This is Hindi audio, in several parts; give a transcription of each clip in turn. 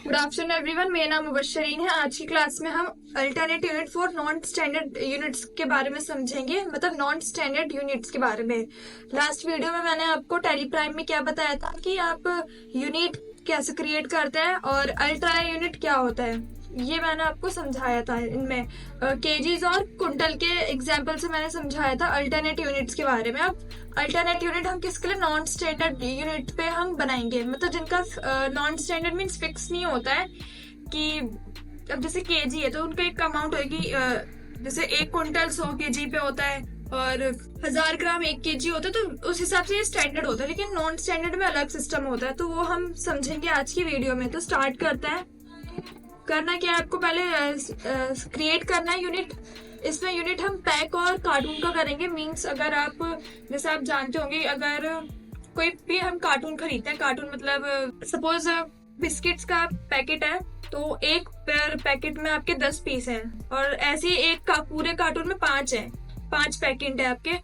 गुड आफ्टरनून एवरीवन, मेरा नाम मुबशरीन है। आज की क्लास में हम alternate unit for non standard units के बारे में समझेंगे, मतलब नॉन स्टैंडर्ड यूनिट्स के बारे में। लास्ट वीडियो में मैंने आपको टैली प्राइम में क्या बताया था कि आप यूनिट कैसे क्रिएट करते हैं और अल्ट्रा यूनिट क्या होता है, ये मैंने आपको समझाया था। इनमें केजीज और कुंटल के एग्जाम्पल से मैंने समझाया था अल्टरनेट यूनिट्स के बारे में। अब अल्टरनेट यूनिट हम किसके लिए नॉन स्टैंडर्ड यूनिट पे हम बनाएंगे, मतलब जिनका नॉन स्टैंडर्ड मीन्स फिक्स नहीं होता है कि अब जैसे केजी है तो उनका एक अमाउंट होगी, जैसे 1 कुंटल 100 केजी पे होता है और 1000 ग्राम 1 केजी होता है, तो उस हिसाब से ये स्टैंडर्ड होता है। लेकिन नॉन स्टैंडर्ड में अलग सिस्टम होता है, तो वो हम समझेंगे आज की वीडियो में। तो स्टार्ट करते हैं। करना क्या है आपको, पहले क्रिएट करना है यूनिट। इसमें यूनिट हम पैक और कार्टून का करेंगे। मींस अगर आप, जैसे आप जानते होंगे, अगर कोई भी हम कार्टून खरीदते हैं, कार्टून मतलब सपोज बिस्किट्स का पैकेट है, तो एक पर पैकेट में आपके 10 पीस हैं और ऐसे ही एक पूरे कार्टून में 5 है, 5 पैकेट है आपके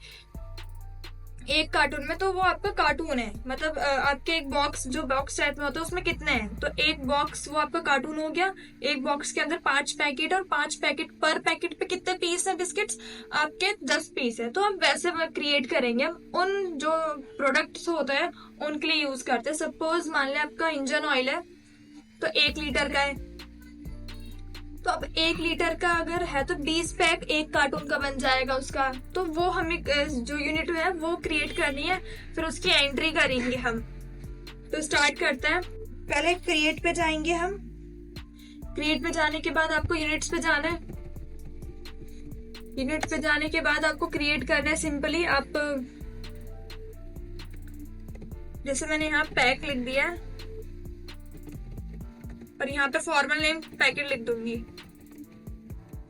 एक कार्टून में, तो वो आपका कार्टून है। मतलब आपके एक बॉक्स, जो बॉक्स टाइप में होता है, उसमें कितने हैं, तो एक बॉक्स वो आपका कार्टून हो गया। एक बॉक्स के अंदर 5 पैकेट और 5 पैकेट, पर पैकेट पे कितने पीस हैं बिस्किट्स, आपके 10 पीस है। तो हम वैसे क्रिएट करेंगे। हम उन जो प्रोडक्ट्स होते हैं उनके लिए यूज करते हैं। सपोज मान लिया आपका इंजन ऑयल है, तो 1 लीटर का है, तो अब 1 लीटर का अगर है तो 20 पैक एक कार्टून का बन जाएगा उसका। तो वो हमें जो यूनिट है वो क्रिएट करनी है, फिर उसकी एंट्री करेंगे हम। तो स्टार्ट करते हैं। पहले क्रिएट पे जाएंगे हम। क्रिएट पे जाने के बाद आपको यूनिट्स पे जाना है। यूनिट पे जाने के बाद आपको क्रिएट करना है सिंपली। आप जैसे मैंने यहाँ पैक लिख दिया है और यहाँ पे फॉर्मल नेम पैकेट लिख दूंगी,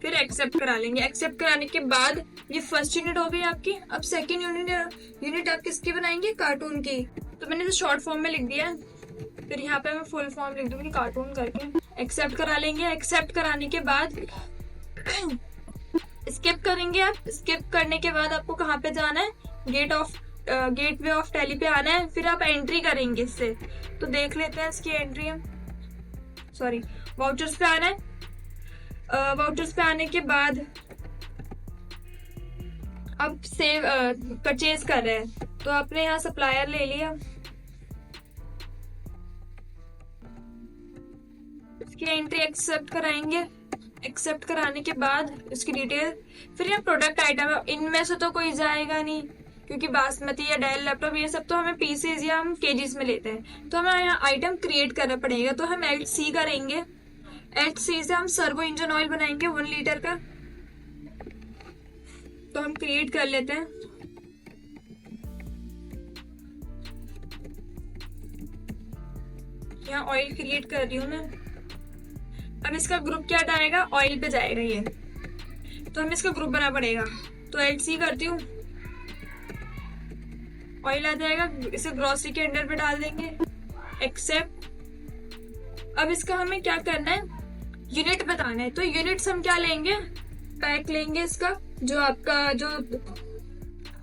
फिर एक्सेप्ट करा लेंगे। एक्सेप्ट कराने के बाद ये फर्स्ट यूनिट हो गई आपकी। अब सेकंड यूनिट आप किसकी बनाएंगे, कार्टून की। तो मैंने तो शॉर्ट फॉर्म में लिख दिया है, फिर यहाँ पे मैं फुल फॉर्म लिख दूंगी कार्टून करके। एक्सेप्ट करा लेंगे। एक्सेप्ट कराने के बाद स्किप करेंगे। आप स्किप करने के बाद आपको कहाँ पे जाना है, गेटवे ऑफ टैली पे आना है। फिर आप एंट्री करेंगे इससे। तो देख लेते हैं इसकी एंट्री हम। वाउचर्स पे आना है। वाउचर्स पे आने के बाद अब सेव परचेज कर रहे हैं, तो आपने यहाँ सप्लायर ले लिया। इसकी एंट्री एक्सेप्ट कराएंगे। एक्सेप्ट कराने के बाद इसकी डिटेल, फिर यहाँ प्रोडक्ट आइटम, इनमें से तो कोई जाएगा नहीं क्योंकि बासमती या डेल लैपटॉप ये सब तो हमें पीसेज या हम केजीज में लेते हैं, तो हमें यहाँ आइटम क्रिएट करना पड़ेगा। तो हम एल्ट-सी करेंगे। एल्ट-सी से हम सर्वो इंजन ऑयल बनाएंगे 1 लीटर का। तो हम क्रिएट कर लेते हैं। यहाँ ऑयल क्रिएट कर रही हूँ मैं। अब इसका ग्रुप क्या जाएगा, ऑयल पे जाएगा ये, तो हमें इसका ग्रुप बना पड़ेगा। तो एल्ट-सी करती हूँ, ऑयल आ जाएगा, इसे ग्रोसरी के अंडर पे डाल देंगे। एक्सेप्ट। अब इसका हमें क्या करना है, यूनिट बताना है। तो यूनिट्स हम क्या लेंगे, पैक लेंगे इसका, जो आपका जो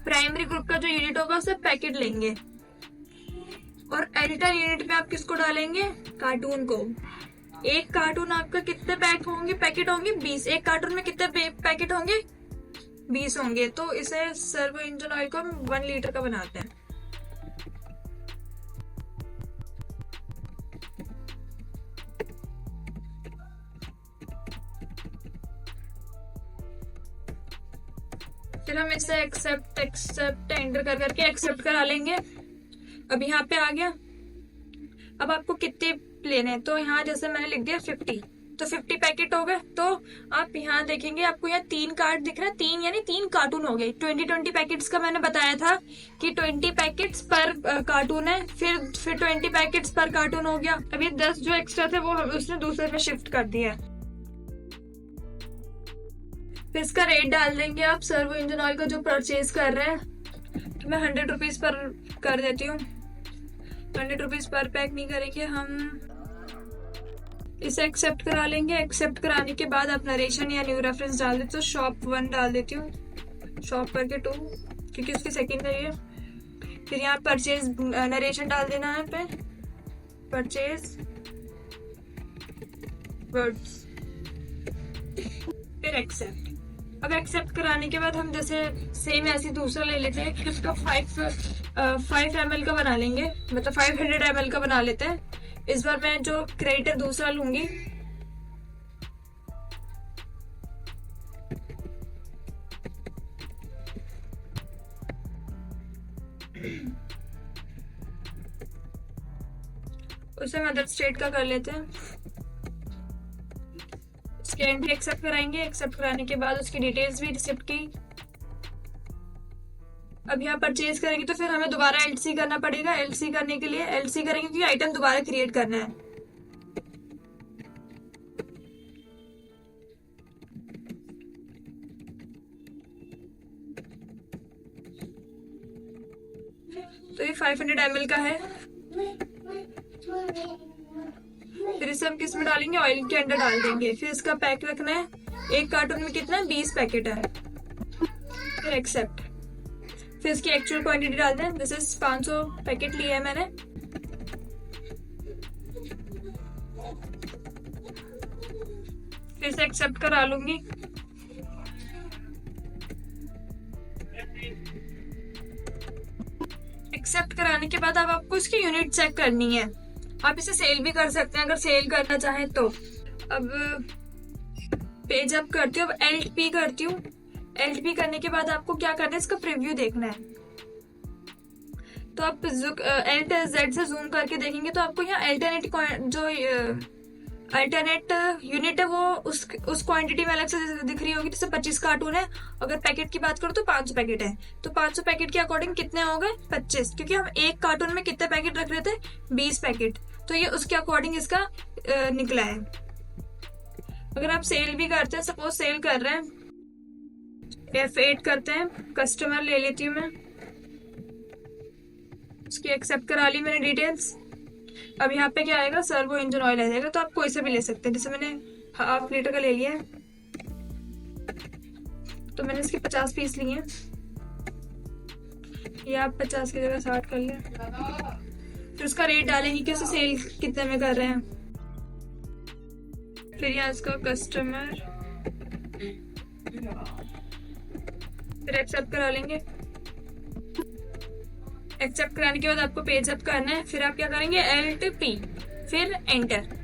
प्राइमरी ग्रुप का जो यूनिट होगा उससे पैकेट लेंगे। और एडिटर यूनिट में आप किसको डालेंगे, कार्टून को। एक कार्टून आपका कितने पैकेट होंगे 20। एक कार्टून में कितने पैकेट होंगे, 20 होंगे। तो इसे सर्वो इंजन ऑयल को हम 1 लीटर का बनाते हैं। फिर हम इसे एक्सेप्ट एंटर करके एक्सेप्ट करा लेंगे। अब यहाँ पे आ गया। अब आपको कितने लेने हैं, तो यहाँ जैसे मैंने लिख दिया 50, तो 50 पैकेट हो गए। तो आप यहाँ देखेंगे, आपको यहाँ 3 कार्ड दिख रहा है, 3 यानी 3 कार्टून हो गए। 20 पैकेट्स का मैंने बताया था कि 20 पैकेट्स पर कार्टून है, फिर 20 पैकेट्स पर कार्टून हो गया। अब ये 10 जो एक्स्ट्रा थे वो उसने दूसरे पे शिफ्ट कर दिया। फिर इसका रेट डाल देंगे आप सर्वो इंजन ऑयल का जो परचेज कर रहे हैं। तो मैं 100 रुपीज पर कर देती हूँ। 100 रुपीज पर पैक नहीं करेंगे हम। इसे एक्सेप्ट करा लेंगे। एक्सेप्ट कराने के बाद आप नरेशन या न्यू रेफरेंस डाल देते हो। शॉप 1 डाल देती हूँ, शॉप करके 2, क्योंकि उसकी सेकेंडरी है। फिर यहाँ परचेज नरेशन डाल देना है पे, परचेज वर्ड्स, फिर एक्सेप्ट। अब एक्सेप्ट कराने के बाद हम जैसे सेम ऐसे दूसरा ले लेते हैं कि उसका 5 ml का बना लेंगे, मतलब 500 ml का बना लेते हैं। इस बार मैं जो क्रेडिटर दूसरा लूंगी, उसे मदर स्टेट का कर लेते हैं। उसके एंड भी एक्सेप्ट कराएंगे। एक्सेप्ट कराने के बाद उसकी डिटेल्स भी रिसिप्ट की। अब यहाँ परचेज करेंगे तो फिर हमें दोबारा एलसी करना पड़ेगा। एलसी करने के लिए एलसी करेंगे क्योंकि आइटम दोबारा क्रिएट करना है। तो ये 500 ml का है। फिर इसे हम किस में डालेंगे, ऑयल के अंदर डाल देंगे। फिर इसका पैक रखना है। एक कार्टून में कितना है, 20 पैकेट है। फिर एक्सेप्ट। फिर इसकी एक्चुअल क्वांटिटी डाल दें। दिस इज 500 पैकेट लिया है मैंने। फिर से एक्सेप्ट करा लूंगी। एक्सेप्ट कराने के बाद अब आपको इसकी यूनिट चेक करनी है। आप इसे सेल भी कर सकते हैं अगर सेल करना चाहें तो। अब पेज अप करती हूँ, अब एल्ट करती हूँ। एल्ट करने के बाद आपको क्या करना है, इसका प्रीव्यू देखना है। तो आप एल्ट जेड से जूम करके देखेंगे तो आपको यहाँ अल्टरनेट यूनिट है वो उस क्वांटिटी में अलग से दिख रही होगी। जैसे 25 कार्टून है, अगर पैकेट की बात करो तो 500 पैकेट है। तो 500 पैकेट के अकॉर्डिंग कितने हो गए, 25, क्योंकि हम एक कार्टून में कितने पैकेट रख रहे थे, 20 पैकेट। तो ये उसके अकॉर्डिंग इसका निकला है। अगर आप सेल भी करते हैं, सपोज सेल कर रहे हैं, F8 करते हैं, कस्टमर ले लेती हूँ मैं। उसकी एक्सेप्ट करा ली मैंने डिटेल्स। अब यहाँ पे क्या आएगा, सर्वो इंजन ऑयल आ जाएगा। तो आप कोई से भी ले सकते हैं। जैसे मैंने 1/2 लीटर का ले लिया है, तो मैंने इसके 50 पीस लिए हैं। ये आप 50 की जगह 60 कर लें। फिर उसका रेट डालेंगे कि उसे सेल कितने में कर रहे हैं। फिर यहाँ इसका कस्टमर, फिर एक्सेप्ट करा लेंगे। एक्सेप्ट कराने के बाद आपको पेज अप करना है। फिर आप क्या करेंगे, Alt+P, फिर एंटर।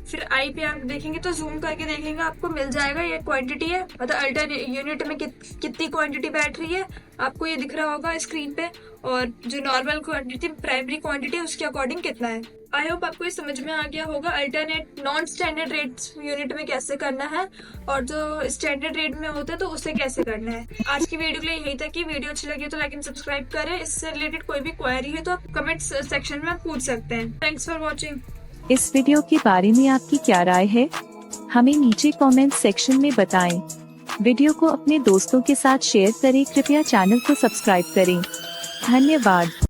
फिर आई पे आप देखेंगे तो जूम करके देखेंगे, आपको मिल जाएगा ये क्वांटिटी है, मतलब अल्टर यूनिट में कितनी क्वांटिटी बैठ रही है आपको ये दिख रहा होगा स्क्रीन पे। और जो नॉर्मल क्वांटिटी, प्राइमरी क्वांटिटी, उसके अकॉर्डिंग कितना है। आई होप आपको ये समझ में आ गया होगा alternate non standard rates unit में कैसे करना है और जो स्टैंडर्ड रेट में होता है तो उसे कैसे करना है। आज की वीडियो के लिए यही था कि वीडियो अच्छी लगी तो लाइक एंड सब्सक्राइब करें। इससे रिलेटेड कोई भी क्वेरी है तो आप कमेंट सेक्शन में पूछ सकते हैं। Thanks for watching. इस वीडियो के बारे में आपकी क्या राय है, हमें नीचे कमेंट सेक्शन में बताएं। वीडियो को अपने दोस्तों के साथ शेयर करें। कृपया चैनल को सब्सक्राइब करें। धन्यवाद।